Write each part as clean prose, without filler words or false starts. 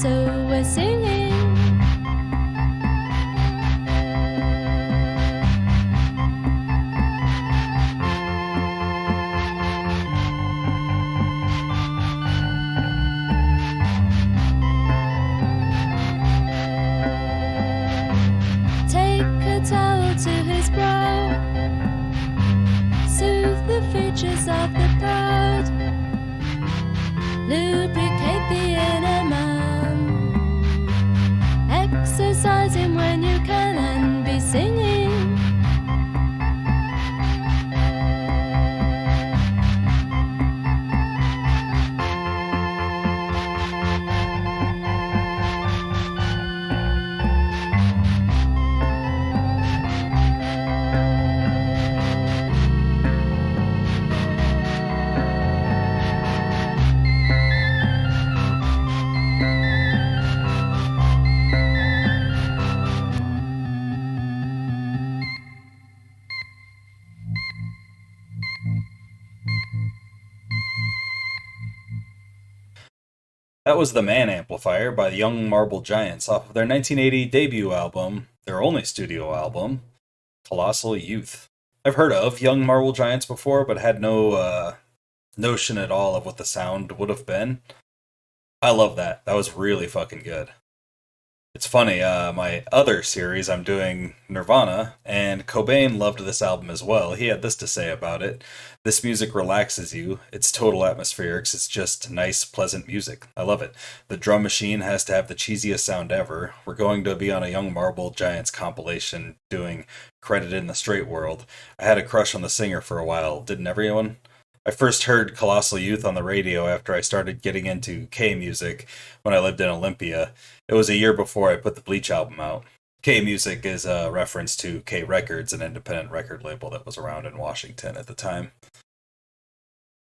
so we're singing. Take a towel to his brow, soothe the features of the proud, lubricate the inner man, exercising when you can and be singing. That was The Man Amplifier by the Young Marble Giants off of their 1980 debut album, their only studio album, Colossal Youth. I've heard of Young Marble Giants before, but had no notion at all of what the sound would have been. I love that. That was really fucking good. It's funny, my other series, I'm doing Nirvana, and Cobain loved this album as well. He had this to say about it. This music relaxes you. It's total atmospherics. It's just nice, pleasant music. I love it. The drum machine has to have the cheesiest sound ever. We're going to be on a Young Marble Giants compilation doing Credit in the Straight World. I had a crush on the singer for a while, didn't everyone? I first heard Colossal Youth on the radio after I started getting into K music when I lived in Olympia. It was a year before I put the Bleach album out. K Music is a reference to K Records, an independent record label that was around in Washington at the time.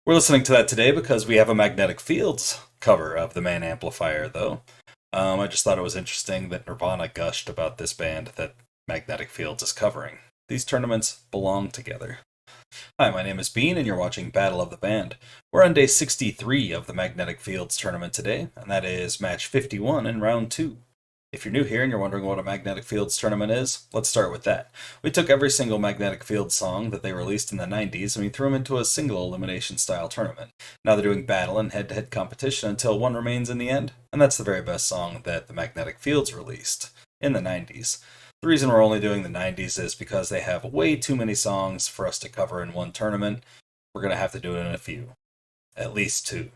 We're listening to that today because we have a Magnetic Fields cover of The Man Amplifier, though. I just thought it was interesting that Nirvana gushed about this band that Magnetic Fields is covering. These tournaments belong together. Hi, my name is Bean, and you're watching Battle of the Band. We're on day 63 of the Magnetic Fields tournament today, and that is match 51 in round 2. If you're new here and you're wondering what a Magnetic Fields tournament is, let's start with that. We took every single Magnetic Fields song that they released in the 90s and we threw them into a single elimination style tournament. Now they're doing battle and head-to-head competition until one remains in the end, and that's the very best song that the Magnetic Fields released in the 90s. The reason we're only doing the 90s is because they have way too many songs for us to cover in one tournament. We're going to have to do it in a few. At least 2.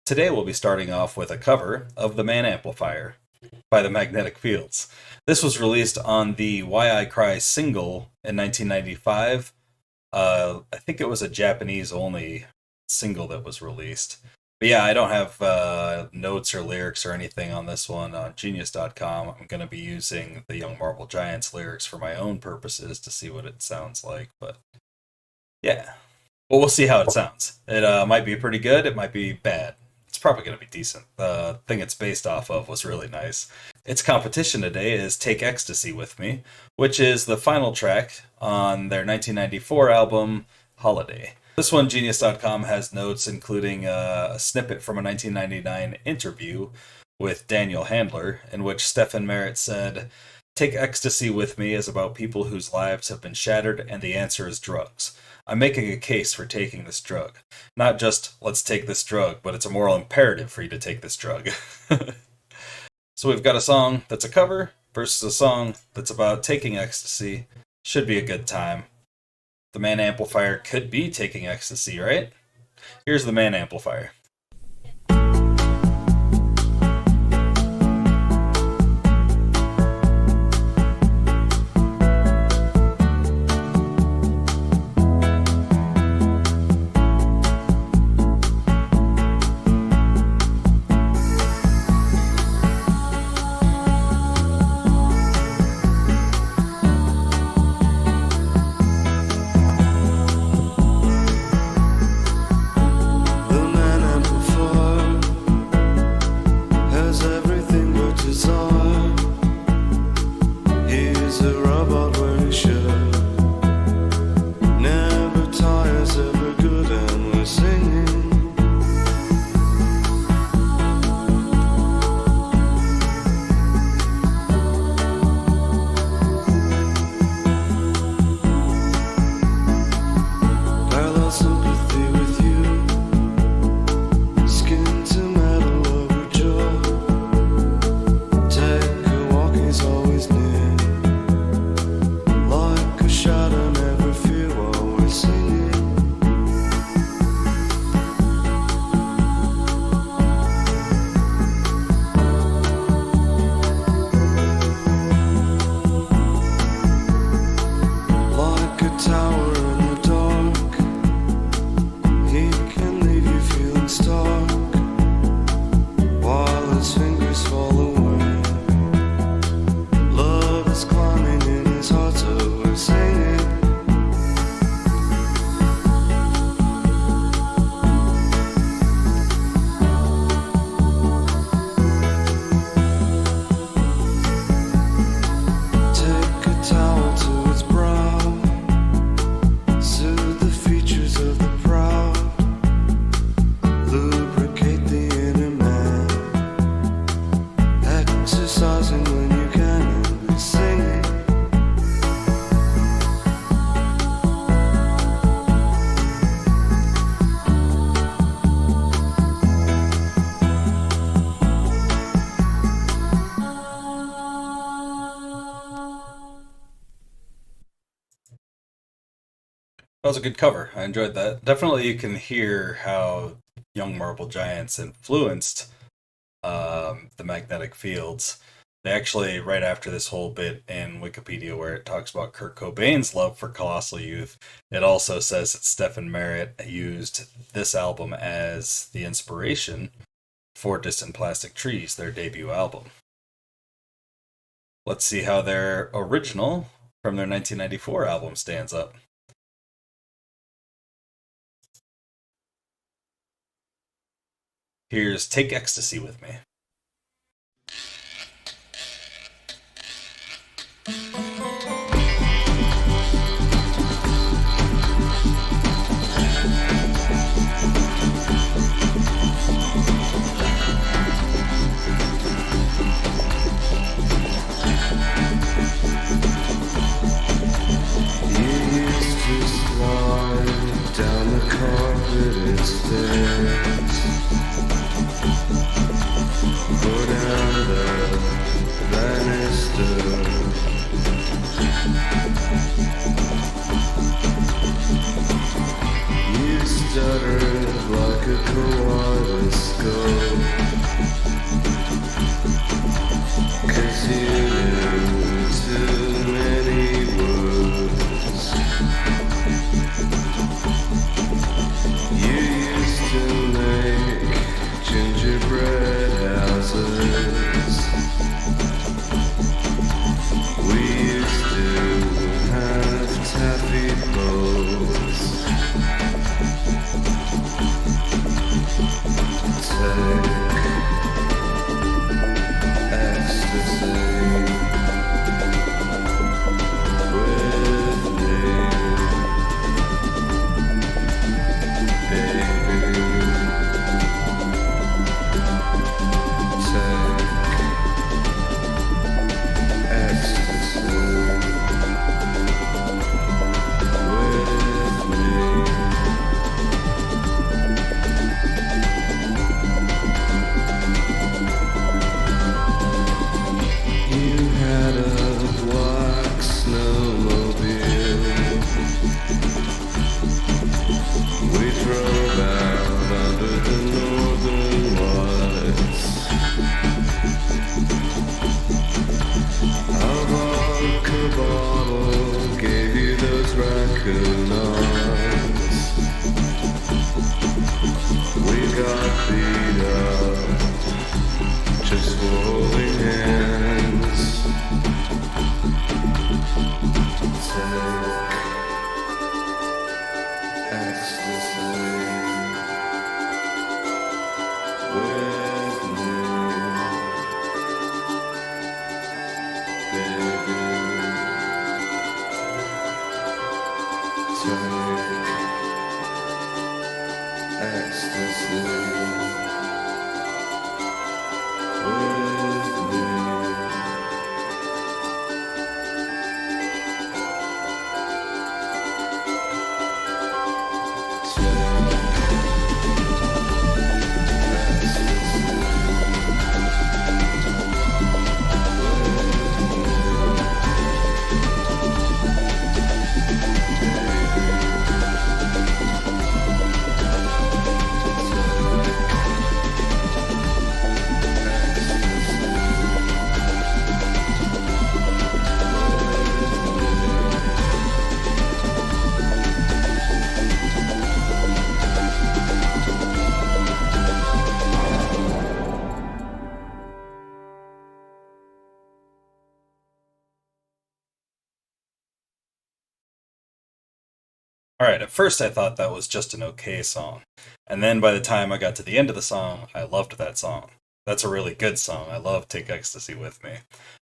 Today we'll be starting off with a cover of The Man Amplifier by the Magnetic Fields. This was released on the Why I Cry single in 1995. I think it was a Japanese-only single that was released. But yeah, I don't have notes or lyrics or anything on this one on Genius.com. I'm going to be using the Young Marble Giants lyrics for my own purposes to see what it sounds like. But yeah, well, we'll see how it sounds. It might be pretty good. It might be bad. It's probably going to be decent. The thing it's based off of was really nice. Its competition today is Take Ecstasy With Me, which is the final track on their 1994 album, Holiday. This one, Genius.com, has notes including a snippet from a 1999 interview with Daniel Handler, in which Stephen Merritt said, "Take Ecstasy With Me is about people whose lives have been shattered, and the answer is drugs. I'm making a case for taking this drug. Not just, let's take this drug, but it's a moral imperative for you to take this drug." So we've got a song that's a cover versus a song that's about taking ecstasy. Should be a good time. The Man Amplifier could be taking ecstasy, right? Here's The Man Amplifier. The man That was a good cover. I enjoyed that. Definitely, you can hear how Young Marble Giants influenced the magnetic fields. They actually, right after this whole bit in Wikipedia where it talks about Kurt Cobain's love for Colossal Youth, it also says that Stephen Merritt used this album as the inspiration for Distant Plastic Trees, their debut album. Let's see how their original from their 1994 album stands up. Here's Take Ecstasy With Me. Alright, at first I thought that was just an okay song. And then by the time I got to the end of the song, I loved that song. That's a really good song. I love Take Ecstasy With Me.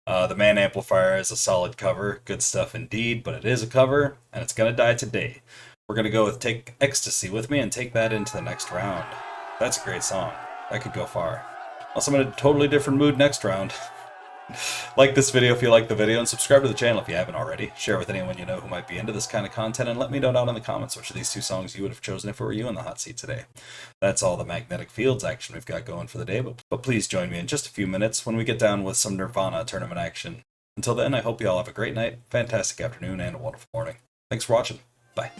The Man Amplifier is a solid cover. Good stuff indeed, but it is a cover, and it's gonna die today. We're gonna go with Take Ecstasy With Me and take that into the next round. That's a great song. That could go far. Unless I'm in a totally different mood next round. Like this video if you like the video, and subscribe to the channel if you haven't already. Share with anyone you know who might be into this kind of content, and let me know down in the comments which of these two songs you would have chosen if it were you in the hot seat today. That's all the magnetic fields action we've got going for the day, but please join me in just a few minutes when we get down with some Nirvana tournament action. Until then, I hope you all have a great night, fantastic afternoon, and a wonderful morning. Thanks for watching. Bye.